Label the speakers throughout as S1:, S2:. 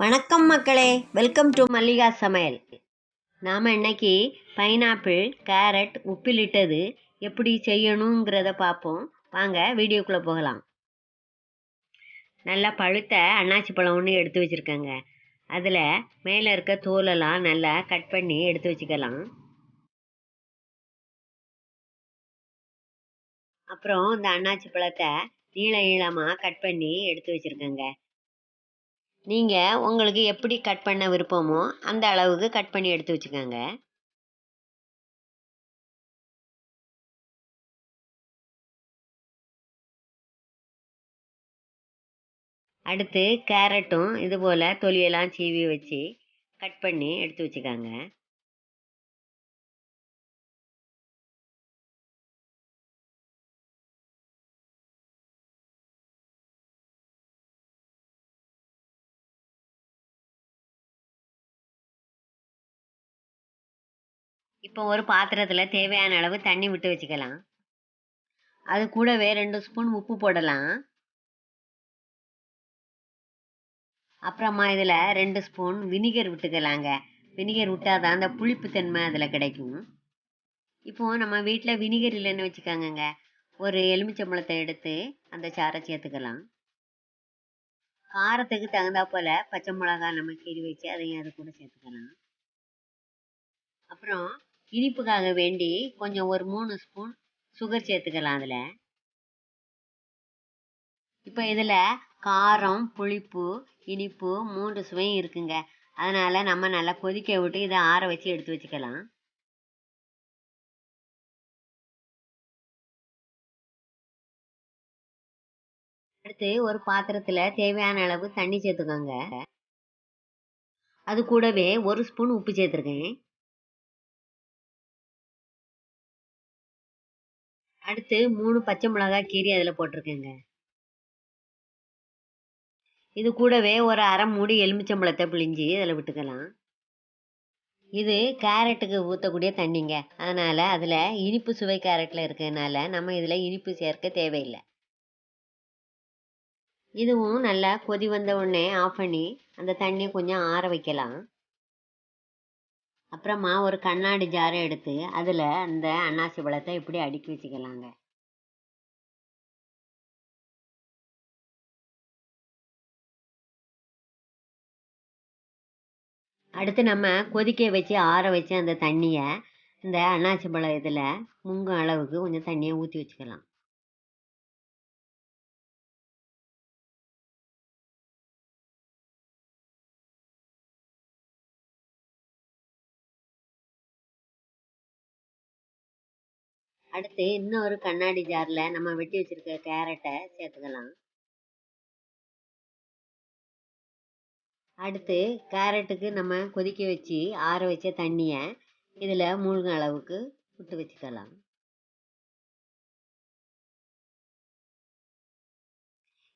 S1: வணக்கம் மக்களே, welcome to Mallika சமையல். நாம் இன்னைக்கு பைனாப்பிள் கேரட் உப்பிலிட்டது எப்படி செய்யணுங்கிறத பார்ப்போம். வாங்க வீடியோக்குள்ளே போகலாம். நல்லா பழுத்த அன்னாச்சி பழம் ஒன்று எடுத்து வச்சுருக்கேங்க. அதில் மேலே இருக்க தோலெல்லாம் நல்லா கட் பண்ணி எடுத்து வச்சுக்கலாம். அப்புறம் இந்த அன்னாச்சி பழத்தை நீளமாக கட் பண்ணி எடுத்து வச்சுருக்கேங்க. நீங்கள் உங்களுக்கு எப்படி கட் பண்ண விருப்பமோ அந்த அளவுக்கு கட் பண்ணி எடுத்து வச்சுக்கோங்க. அடுத்து கேரட்டும் இது போல் தொலியெல்லாம் சீவி வச்சு கட் பண்ணி எடுத்து வச்சுக்காங்க. இப்போ ஒரு பாத்திரத்தில் தேவையான அளவு தண்ணி விட்டு வச்சுக்கலாம். அது கூடவே 2 ஸ்பூன் உப்பு போடலாம். அப்புறமா இதில் 2 ஸ்பூன் வினிகர் விட்டுக்கலாங்க. வினிகர் விட்டால் தான் அந்த புளிப்பு தன்மை அதில் கிடைக்கும். இப்போது நம்ம வீட்டில் வினிகர் இல்லைன்னு வச்சுக்கோங்க, ஒரு எலுமிச்சம்பழத்தை எடுத்து அந்த சாறை சேர்த்துக்கலாம். காரத்துக்கு தகுந்தா போல் பச்சை மிளகாய் நம்ம கீறி வச்சு அதையும் அது கூட சேர்த்துக்கலாம். அப்புறம் இனிப்புக்காக வேண்டி கொஞ்சம் ஒரு 3 ஸ்பூன் சுகர் சேர்த்துக்கலாம். அதில் இப்போ இதில் காரம், புளிப்பு, இனிப்பு 3 சுவையும் இருக்குங்க. அதனால் நம்ம நல்லா கொதிக்க விட்டு இதை ஆற வச்சு எடுத்து வச்சுக்கலாம். அடுத்து ஒரு பாத்திரத்தில் தேவையான அளவு தண்ணி சேர்த்துக்கோங்க. அது கூடவே 1 ஸ்பூன் உப்பு சேர்த்துருக்கேன். அடுத்து 3 பச்சை மிளகாய் கீரி அதில் போட்டிருக்கேங்க. இது கூடவே ஒரு அரை மூடி எலுமிச்சம்பழத்தை பிழிஞ்சு அதில் விட்டுக்கலாம். இது கேரட்டுக்கு ஊற்றக்கூடிய தண்ணிங்க. அதனால் அதில் இனிப்பு சுவை கேரட்டில் இருக்கிறதுனால நம்ம இதில் இனிப்பு சேர்க்க தேவையில்லை. இதுவும் நல்லா கொதி வந்த உடனே ஆஃப் பண்ணி அந்த தண்ணியை கொஞ்சம் ஆற வைக்கலாம். அப்புறமா ஒரு கண்ணாடி ஜாரை எடுத்து அதில் அந்த அன்னாசி பழத்தை இப்படி அடுக்கி வச்சுக்கலாங்க. அடுத்து நம்ம கொதிக்க வச்சு ஆற வச்சு அந்த தண்ணியை இந்த அன்னாசி பழம் இதில் முங்கும் அளவுக்கு கொஞ்சம் தண்ணியை ஊற்றி வச்சுக்கலாம். அடுத்து இன்னும் ஒரு கண்ணாடி ஜாரில் நம்ம வெட்டி வச்சுருக்க கேரட்டை சேர்த்துக்கலாம். அடுத்து கேரட்டுக்கு நம்ம கொதிக்க வச்சு ஆற வச்ச தண்ணியை இதில் மூழ்கும் அளவுக்கு விட்டு வச்சுக்கலாம்.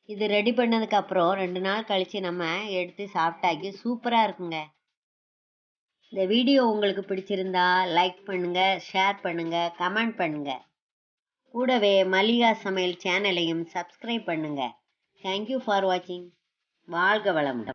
S1: இது ரெடி பண்ணதுக்கப்புறம் 2 நாள் கழித்து நம்ம எடுத்து சாப்பிட்டாக்கி சூப்பராக இருக்குங்க. இந்த வீடியோ உங்களுக்கு பிடிச்சிருந்தா லைக் பண்ணுங்கள், ஷேர் பண்ணுங்கள், கமெண்ட் பண்ணுங்கள். கூடவே மல்லிகா சமையல் சேனலையும் சப்ஸ்கிரைப் பண்ணுங்கள். தேங்க்யூ ஃபார் வாட்சிங். வாழ்க வளமுடன்.